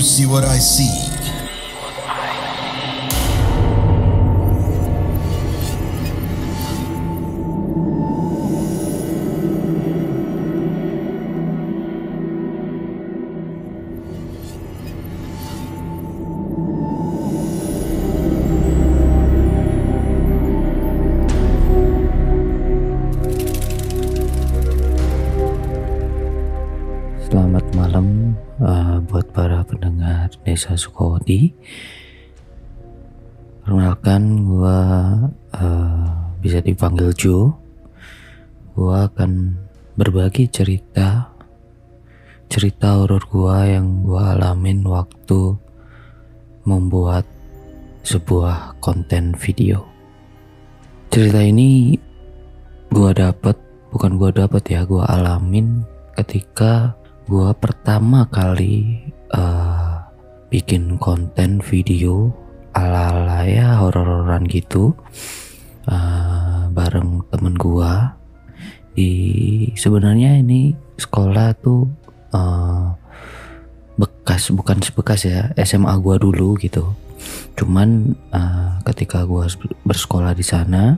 see what I see? Selamat malam buat para pendengar Desa Sukawati. Perkenalkan, gue bisa dipanggil Jo. Gue akan berbagi cerita horor gue yang gue alamin waktu membuat sebuah konten video. Cerita ini gue alamin ketika gue pertama kali bikin konten video ala-ala ya horor-hororan gitu bareng temen gue sebenarnya ini sekolah tuh bukan bekas ya, SMA gue dulu gitu. Cuman ketika gue bersekolah di sana,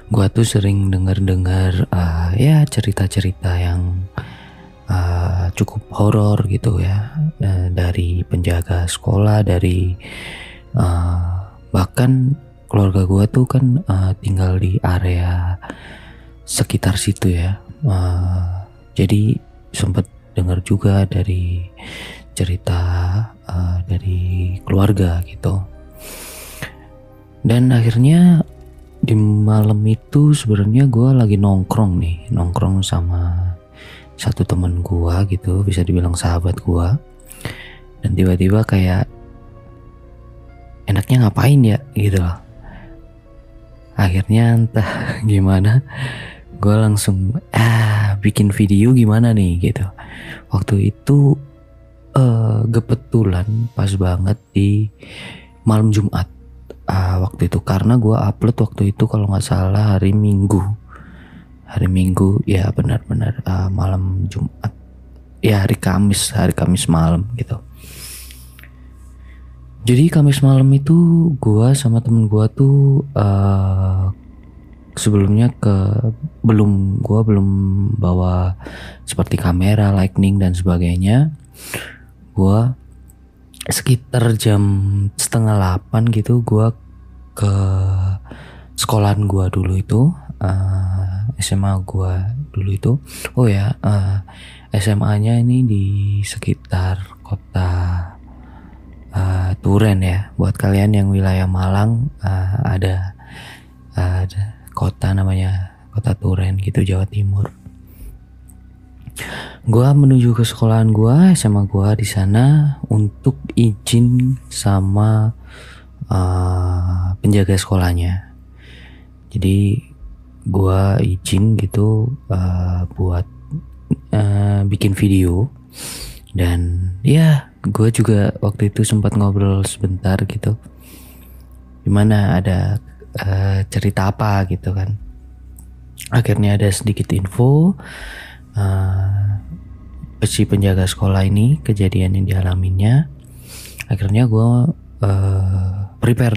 gue tuh sering dengar ya cerita-cerita yang cukup horor gitu ya, dari penjaga sekolah, dari bahkan keluarga gue tuh kan tinggal di area sekitar situ ya, jadi sempet dengar juga dari cerita dari keluarga gitu. Dan akhirnya di malam itu sebenarnya gue lagi nongkrong sama satu temen gua gitu, bisa dibilang sahabat gua. Dan tiba-tiba kayak enaknya ngapain ya gitu loh. Akhirnya entah gimana gua langsung bikin video gimana nih gitu. Waktu itu kebetulan pas banget di malam Jumat waktu itu, karena gua upload waktu itu kalau nggak salah hari Minggu ya, benar-benar malam Jumat ya, hari Kamis malam gitu. Jadi Kamis malam itu gua sama temen gua tuh sebelumnya belum bawa seperti kamera, lighting dan sebagainya. Gua sekitar jam 7:30 gitu gua ke sekolahan gua dulu itu, SMA gua dulu itu. SMA-nya ini di sekitar kota Turen ya. Buat kalian yang wilayah Malang, ada kota namanya Kota Turen gitu, Jawa Timur. Gua menuju ke sekolahan gua, SMA gua di sana untuk izin sama penjaga sekolahnya. Jadi gua izin gitu buat bikin video. Dan ya gua juga waktu itu sempat ngobrol sebentar gitu, gimana ada cerita apa gitu kan. Akhirnya ada sedikit info si penjaga sekolah ini, kejadian yang dialaminya. Akhirnya gua prepare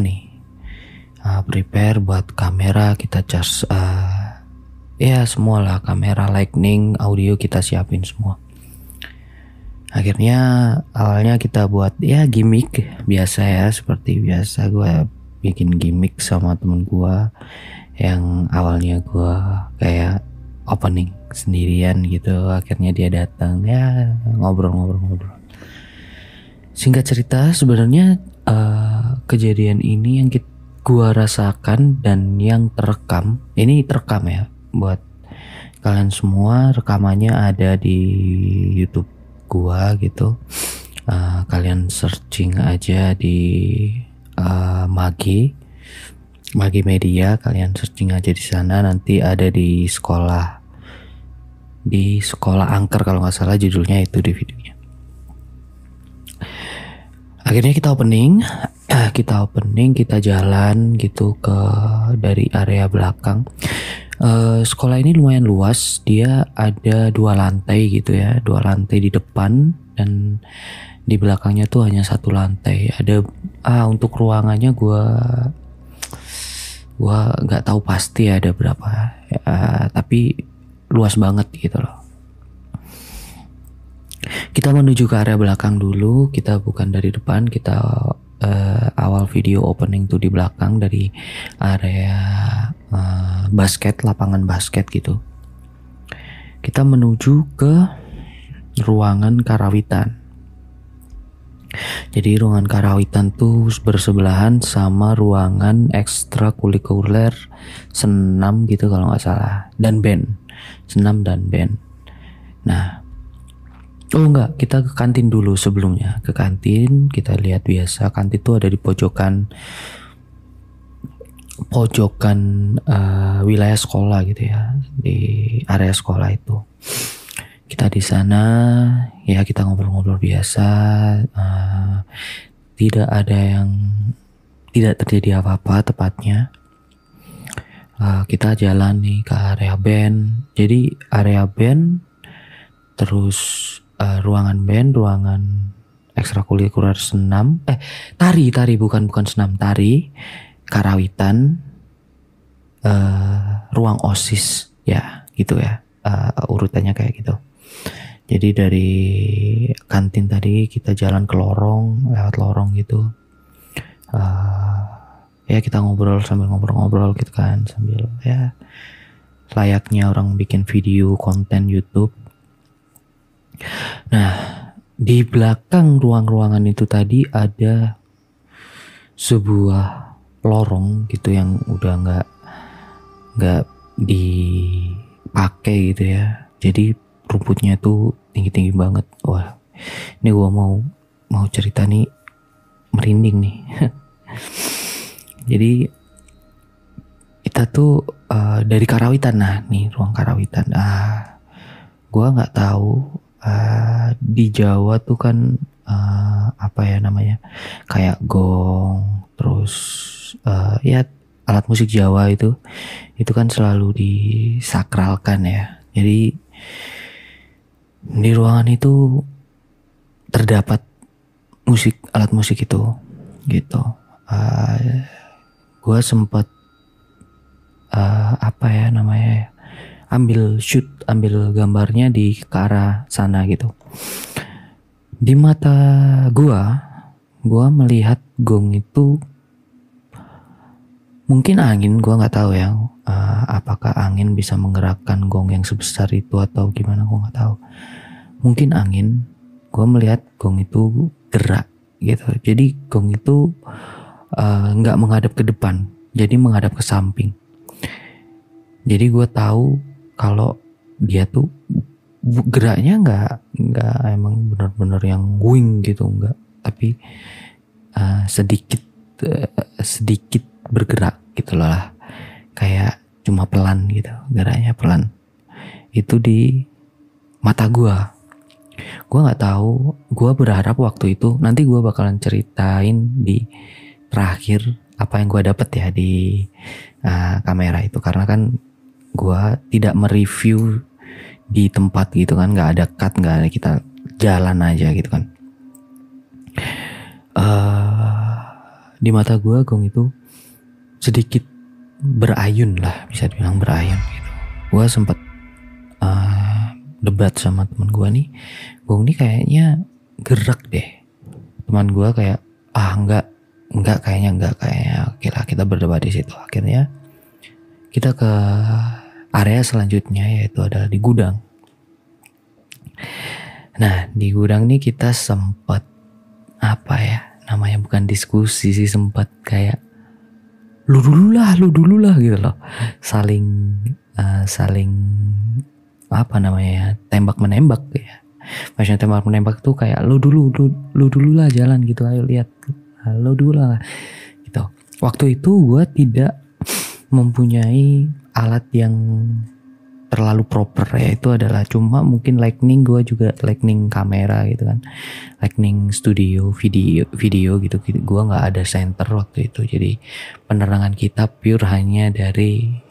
buat kamera, kita charge ya semua lah, kamera, lighting, audio kita siapin semua. Akhirnya awalnya kita buat ya gimmick biasa ya, seperti biasa gue bikin gimmick sama temen gue yang awalnya gue kayak opening sendirian gitu. Akhirnya dia datang ya, ngobrol. Singkat cerita, sebenarnya kejadian ini yang gua rasakan dan yang terekam ya buat kalian semua. Rekamannya ada di YouTube gua gitu. Kalian searching aja di Magi Media, kalian searching aja di sana, nanti ada di sekolah angker kalau nggak salah judulnya itu di videonya. Akhirnya kita opening, kita jalan gitu dari area belakang. Sekolah ini lumayan luas, dia ada 2 lantai gitu ya, 2 lantai di depan dan di belakangnya tuh hanya satu lantai. Ada untuk ruangannya gua nggak tahu pasti ada berapa, tapi luas banget gitu loh. Kita menuju ke area belakang dulu, kita bukan dari depan, kita awal video opening tuh di belakang dari area basket, lapangan basket gitu. Kita menuju ke ruangan karawitan. Jadi ruangan karawitan tuh bersebelahan sama ruangan ekstrakurikuler senam gitu kalau nggak salah, dan band, senam dan band. Nah, kita ke kantin dulu sebelumnya. Ke kantin, kita lihat biasa kantin tuh ada di pojokan wilayah sekolah gitu ya, di area sekolah itu. Kita di sana ya, kita ngobrol-ngobrol biasa, tidak terjadi apa-apa tepatnya. Kita jalan nih ke area band. Jadi area band, terus ruangan band, ruangan ekstrakurikuler senam, tari bukan senam, tari, karawitan, ruang OSIS ya gitu ya, urutannya kayak gitu. Jadi dari kantin tadi kita jalan ke lewat lorong gitu, ya kita sambil ngobrol gitu kan, sambil ya layaknya orang bikin video konten YouTube. Nah, di belakang ruangan itu tadi ada sebuah lorong gitu yang udah nggak dipakai gitu ya. Jadi rumputnya tuh tinggi banget. Wah, ini gua mau cerita nih, merinding nih. Jadi kita tuh dari karawitan. Nah, nih ruang karawitan. Gua nggak tahu, di Jawa tuh kan apa ya namanya, kayak gong, terus ya alat musik Jawa itu kan selalu disakralkan ya. Jadi di ruangan itu terdapat alat musik itu gitu. Gue sempat apa ya namanya, ambil gambarnya ke arah sana gitu. Di mata gue melihat gong itu, mungkin angin, gue nggak tahu ya, apakah angin bisa menggerakkan gong yang sebesar itu atau gimana, gue nggak tahu. Mungkin angin. Gue melihat gong itu gerak gitu. Jadi gong itu nggak menghadap ke depan, jadi menghadap ke samping. Jadi gue tahu kalau dia tuh geraknya nggak emang benar-benar yang wing gitu, nggak, tapi sedikit bergerak gitu lah, kayak cuma pelan gitu, geraknya pelan. Itu di mata gue nggak tahu. Gue berharap waktu itu nanti gue bakalan ceritain di terakhir apa yang gue dapet ya di kamera itu, karena kan gue tidak mereview di tempat gitu kan, nggak ada cut, nggak ada, kita jalan aja gitu kan. Di mata gue gong itu sedikit berayun lah, bisa dibilang berayun gitu. Gue sempat debat sama teman gue nih, gong ini kayaknya gerak deh. Teman gue kayak enggak kayaknya. Oke lah, kita berdebat di situ. Akhirnya kita ke area selanjutnya, yaitu adalah di gudang. Nah, di gudang nih kita sempat apa ya namanya, bukan diskusi sih, sempat kayak lu dulu lah gitu loh, saling apa namanya ya, tembak menembak ya. Maksudnya tembak menembak tuh kayak lu dulu lah jalan gitu, ayo lihat, lu dulu lah gitu. Waktu itu gue tidak mempunyai alat yang terlalu proper ya, itu adalah cuma mungkin Lightning, gue juga Lightning kamera gitu kan, Lightning studio video gitu. Gue nggak ada center waktu itu, jadi penerangan kita pure hanya dari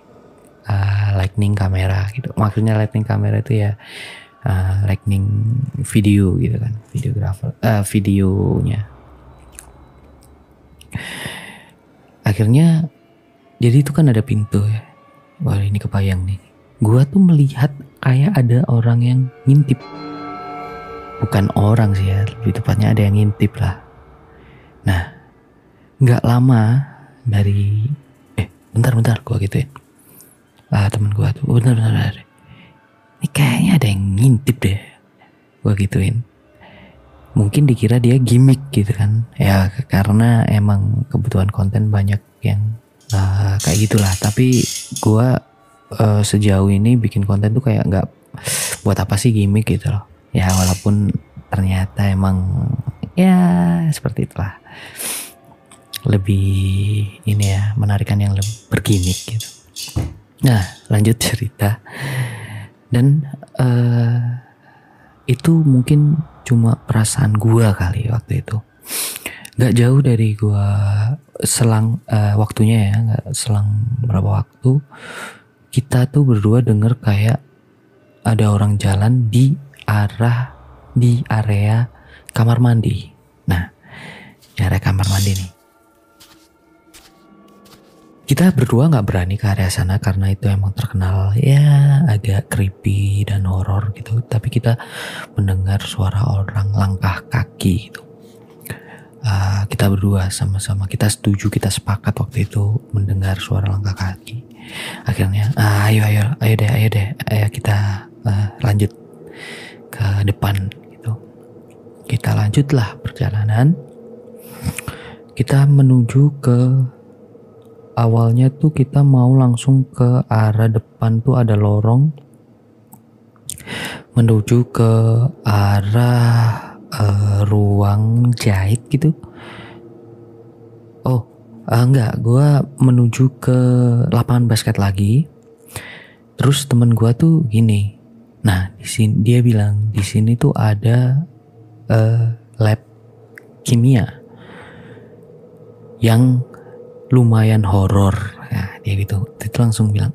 Lightning kamera gitu. Maksudnya Lightning kamera itu ya lightning video gitu kan, videographer, videonya. Akhirnya jadi itu kan ada pintu ya. Wah, ini kebayang nih. Gua tuh melihat kayak ada orang yang ngintip. Bukan orang sih ya, lebih tepatnya ada yang ngintip lah. Nah, nggak lama dari bentar gua gituin. Temen gua tuh, bentar. Ini kayaknya ada yang ngintip deh. Gua gituin. Mungkin dikira dia gimmick gitu kan. Ya karena emang kebutuhan konten banyak yang kayak gitulah. Tapi gue sejauh ini bikin konten tuh kayak nggak buat apa sih gimmick gitu loh. Ya walaupun ternyata emang ya seperti itulah. Lebih ini ya, menarikan yang lebih bergimmick gitu. Nah lanjut cerita. Dan itu mungkin cuma perasaan gua kali waktu itu. Gak jauh dari gua selang waktunya ya, gak selang berapa waktu, kita tuh berdua denger kayak ada orang jalan di area kamar mandi. Nah, di area kamar mandi nih. Kita berdua gak berani ke area sana karena itu emang terkenal ya agak creepy dan horor gitu. Tapi kita mendengar suara orang langkah kaki gitu. Kita berdua sama-sama, kita setuju, kita sepakat waktu itu mendengar suara langkah kaki. Akhirnya ayo deh kita lanjut ke depan gitu. Kita lanjutlah perjalanan. Kita menuju ke, awalnya tuh kita mau langsung ke arah depan tuh ada lorong menuju ke arah ruang jahit gitu. Enggak, gue menuju ke lapangan basket lagi. Terus temen gue tuh gini, nah di sini dia bilang di sini tuh ada lab kimia yang lumayan horor. Nah dia gitu, itu langsung bilang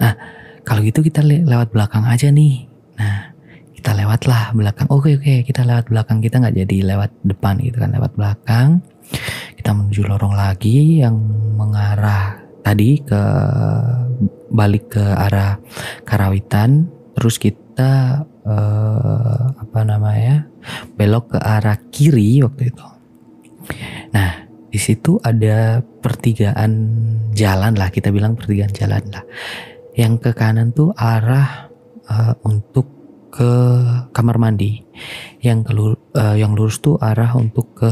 kalau gitu kita lewat belakang aja nih. Nah kita lewatlah belakang. Oke, kita lewat belakang, kita nggak jadi lewat depan gitu kan, lewat belakang. Kita menuju lorong lagi yang mengarah tadi ke balik ke arah Karawitan. Terus kita belok ke arah kiri waktu itu. Nah di situ ada pertigaan jalan lah, kita bilang pertigaan jalan lah. Yang ke kanan tuh arah untuk ke kamar mandi, yang lurus tuh arah untuk ke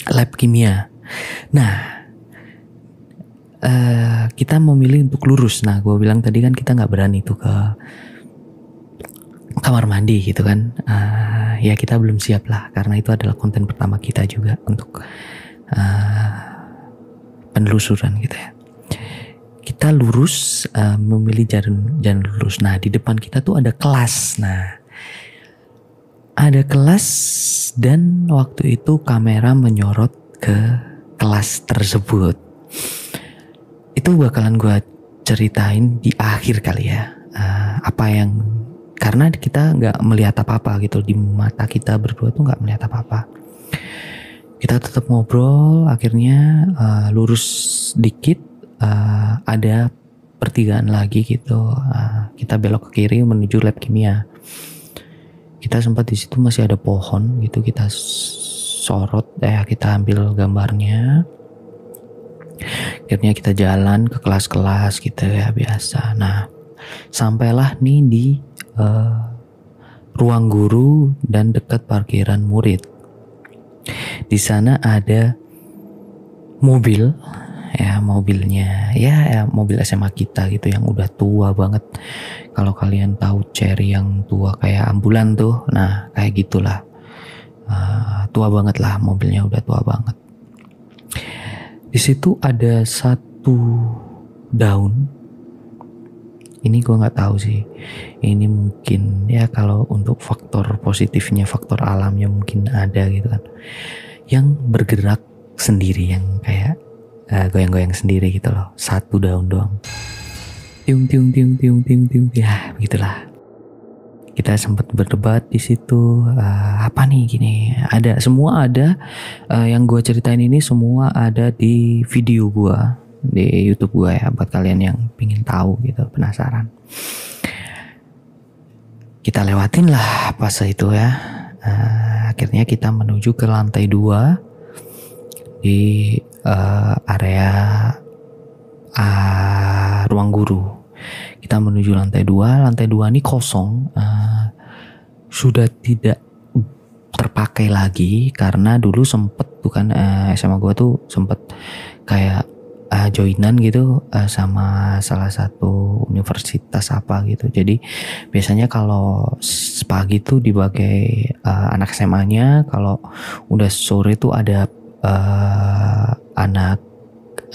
lab kimia. Nah kita memilih untuk lurus. Nah gue bilang tadi kan kita nggak berani tuh ke kamar mandi gitu kan. Ya kita belum siap lah, karena itu adalah konten pertama kita juga untuk penelusuran gitu ya. Kita lurus, memilih jalan lurus. Nah di depan kita tuh ada kelas. Nah ada kelas dan waktu itu kamera menyorot ke kelas tersebut. Itu bakalan gue ceritain di akhir kali ya. Karena kita nggak melihat apa-apa gitu, di mata kita berdua tuh nggak melihat apa-apa. Kita tetap ngobrol, akhirnya lurus dikit. Ada pertigaan lagi gitu. Kita belok ke kiri menuju lab kimia. Kita sempat di situ masih ada pohon gitu, kita sorot, kita ambil gambarnya. Akhirnya kita jalan ke kelas-kelas gitu ya biasa. Nah sampailah nih di ruang guru dan dekat parkiran murid. Di sana ada mobil. Mobilnya mobil SMA kita gitu yang udah tua banget. Kalau kalian tahu Cherry yang tua kayak ambulan tuh, nah kayak gitulah. Tua banget lah, mobilnya udah tua banget. Di situ ada satu daun. Ini gue nggak tahu sih. Ini mungkin ya kalau untuk faktor positifnya, faktor alamnya mungkin ada gitu kan. Yang bergerak sendiri, yang kayak goyang-goyang sendiri gitu loh. Satu daun doang. Tiung. Ya begitulah. Kita sempat berdebat di situ, apa nih gini, ada semua ada, yang gue ceritain ini semua ada di video gue di YouTube gue ya, buat kalian yang pingin tahu gitu, penasaran. Kita lewatin lah fase itu ya. Akhirnya kita menuju ke lantai 2 di area ruang guru. Kita menuju lantai 2. Lantai 2 ini kosong, sudah tidak terpakai lagi karena dulu sempet tuh kan, SMA gue tuh sempet kayak joinan gitu sama salah satu universitas apa gitu. Jadi biasanya kalau pagi tuh dipakai anak SMA-nya, kalau udah sore tuh ada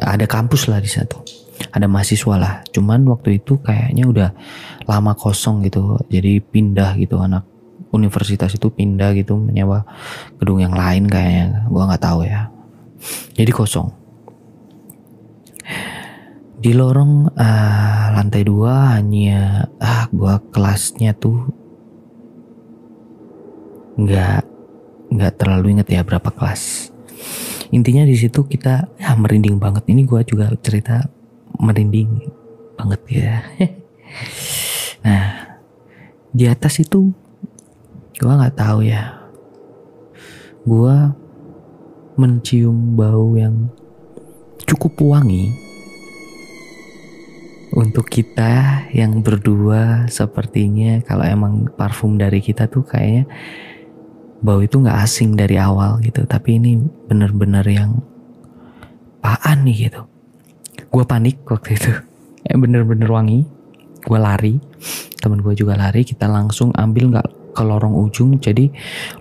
ada kampus lah di situ, ada mahasiswa lah. Cuman waktu itu kayaknya udah lama kosong gitu, jadi pindah gitu, anak universitas itu pindah gitu, menyewa gedung yang lain kayaknya, gua nggak tahu ya. Jadi kosong. Di lorong lantai 2 hanya gua kelasnya tuh nggak terlalu inget ya berapa kelas. Intinya di situ kita merinding banget. Ini gua juga cerita merinding banget ya. Nah, di atas itu gua nggak tahu ya. Gua mencium bau yang cukup wangi. Untuk kita yang berdua sepertinya kalau emang parfum dari kita tuh kayaknya bau itu nggak asing dari awal gitu. Tapi ini bener-bener yang apaan nih gitu. Gue panik waktu itu. Bener-bener wangi. Gue lari, temen gue juga lari. Kita langsung ambil nggak ke lorong ujung. Jadi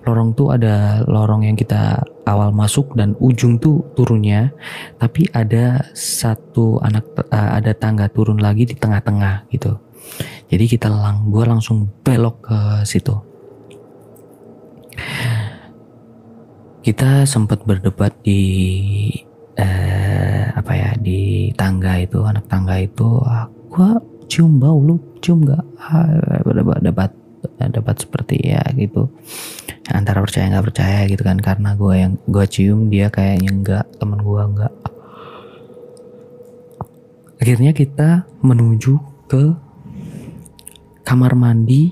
lorong tuh ada lorong yang kita awal masuk dan ujung tuh turunnya. Tapi ada ada tangga turun lagi di tengah-tengah gitu. Jadi gue langsung belok ke situ. Kita sempat berdebat di di tangga itu, anak tangga itu, gue cium bau, lu cium nggak? Debat seperti ya gitu, antara percaya nggak percaya gitu kan, karena gue cium, dia kayaknya enggak, teman gue enggak. Akhirnya kita menuju ke kamar mandi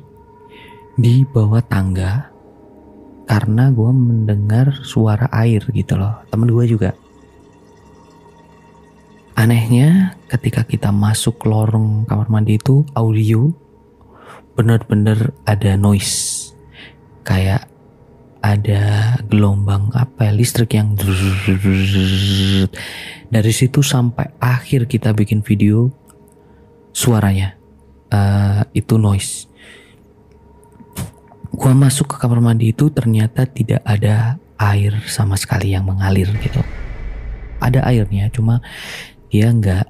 di bawah tangga karena gue mendengar suara air gitu loh, temen gue juga. Anehnya ketika kita masuk lorong kamar mandi itu, audio bener-bener ada noise, kayak ada gelombang listrik yang dari situ sampai akhir kita bikin video, suaranya itu noise. Gua masuk ke kamar mandi itu ternyata tidak ada air sama sekali yang mengalir gitu. Ada airnya, cuma dia nggak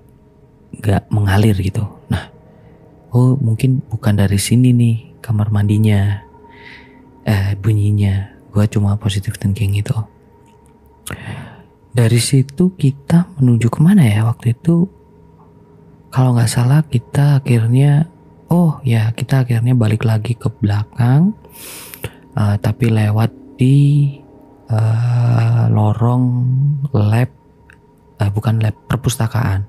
mengalir gitu. Nah, mungkin bukan dari sini nih kamar mandinya, bunyinya. Gua cuma positive thinking gitu. Dari situ kita menuju kemana ya waktu itu? Kalau nggak salah kita akhirnya balik lagi ke belakang, tapi lewat di lorong lab, perpustakaan.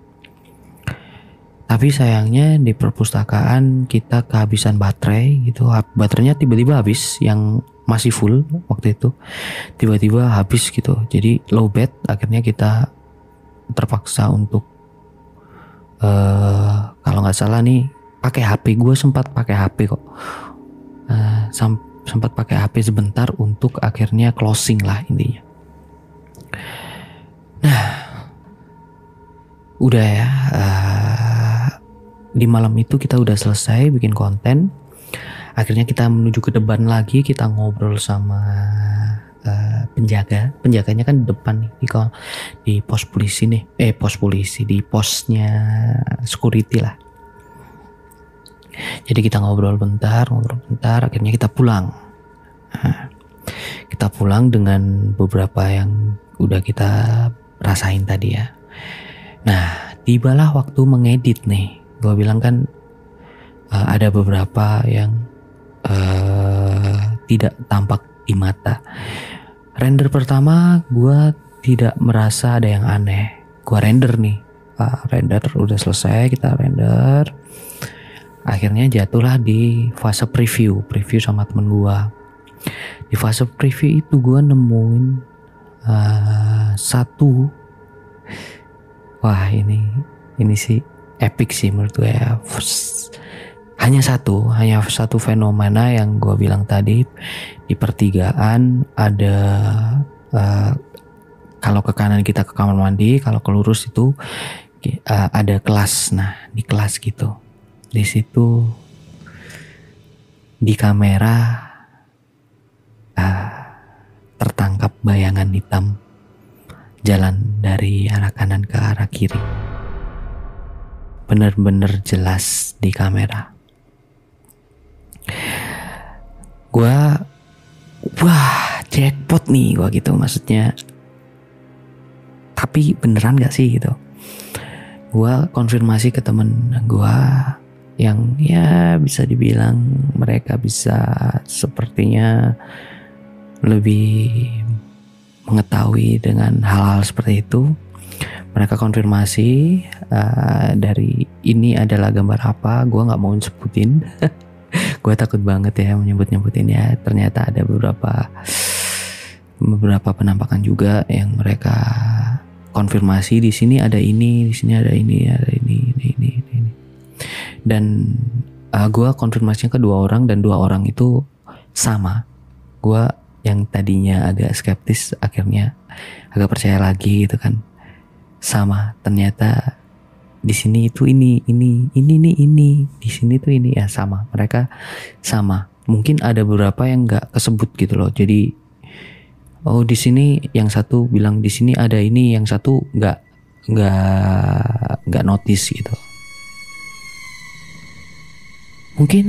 Tapi sayangnya di perpustakaan kita kehabisan baterai gitu. Baterainya tiba-tiba habis, yang masih full waktu itu tiba-tiba habis gitu. Jadi low bat, akhirnya kita terpaksa untuk kalau nggak salah nih pakai HP. Gue sempat pakai HP kok, sempat pakai HP sebentar untuk akhirnya closing lah intinya. Nah, udah ya, di malam itu kita udah selesai bikin konten. Akhirnya kita menuju ke depan lagi, kita ngobrol sama penjaganya kan di depan nih, di pos polisi nih, di posnya security lah. Jadi kita ngobrol bentar, akhirnya kita pulang. Kita pulang dengan beberapa yang udah kita rasain tadi ya. Nah, tibalah waktu mengedit nih. Gue bilang kan ada beberapa yang tidak tampak di mata. Render pertama gue tidak merasa ada yang aneh. Gue render nih, render udah selesai, kita render. Akhirnya jatuhlah di fase preview sama temen gue. Di fase preview itu gue nemuin satu, wah ini sih epic sih menurut gue ya. Hanya satu fenomena yang gue bilang tadi. Di pertigaan ada, kalau ke kanan kita ke kamar mandi, kalau ke lurus itu ada kelas. Nah di kelas gitu, di situ di kamera tertangkap bayangan hitam jalan dari arah kanan ke arah kiri. Bener-bener jelas di kamera. Wah jackpot nih gua gitu, maksudnya. Tapi beneran gak sih gitu? Gua konfirmasi ke temen gua yang ya bisa dibilang mereka bisa sepertinya lebih mengetahui dengan hal-hal seperti itu. Mereka konfirmasi dari ini adalah gambar apa. Gua nggak mau sebutin. Gue takut banget ya menyebut-nyebutin ya. Ternyata ada beberapa penampakan juga yang mereka konfirmasi. Di sini ada ini, di sini ada ini, ada ini. Dan gue konfirmasinya ke 2 orang dan 2 orang itu sama. Gue yang tadinya agak skeptis akhirnya agak percaya lagi gitu kan. Sama, ternyata di sini itu ini, di sini tuh ini ya, sama. Mereka sama. Mungkin ada beberapa yang nggak kesebut gitu loh. Jadi di sini yang satu bilang di sini ada ini, yang satu nggak notice gitu. Mungkin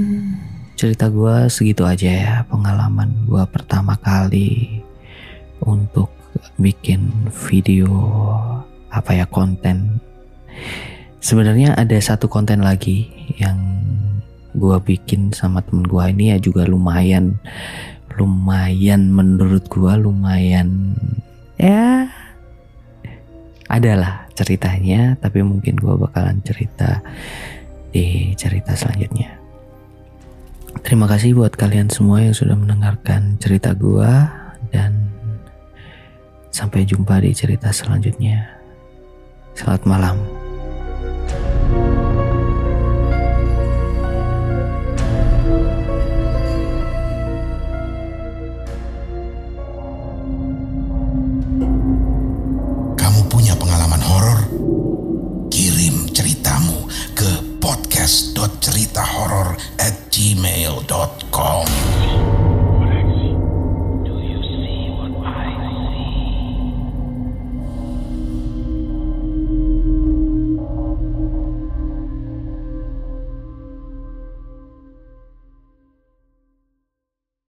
cerita gue segitu aja ya, pengalaman gue pertama kali untuk bikin video konten. Sebenarnya ada satu konten lagi yang gue bikin sama temen gue ini ya, juga lumayan menurut gue lumayan ya, adalah ceritanya, tapi mungkin gue bakalan cerita di cerita selanjutnya. Terima kasih buat kalian semua yang sudah mendengarkan cerita gue, dan sampai jumpa di cerita selanjutnya. Selamat malam. Kamu punya pengalaman horor?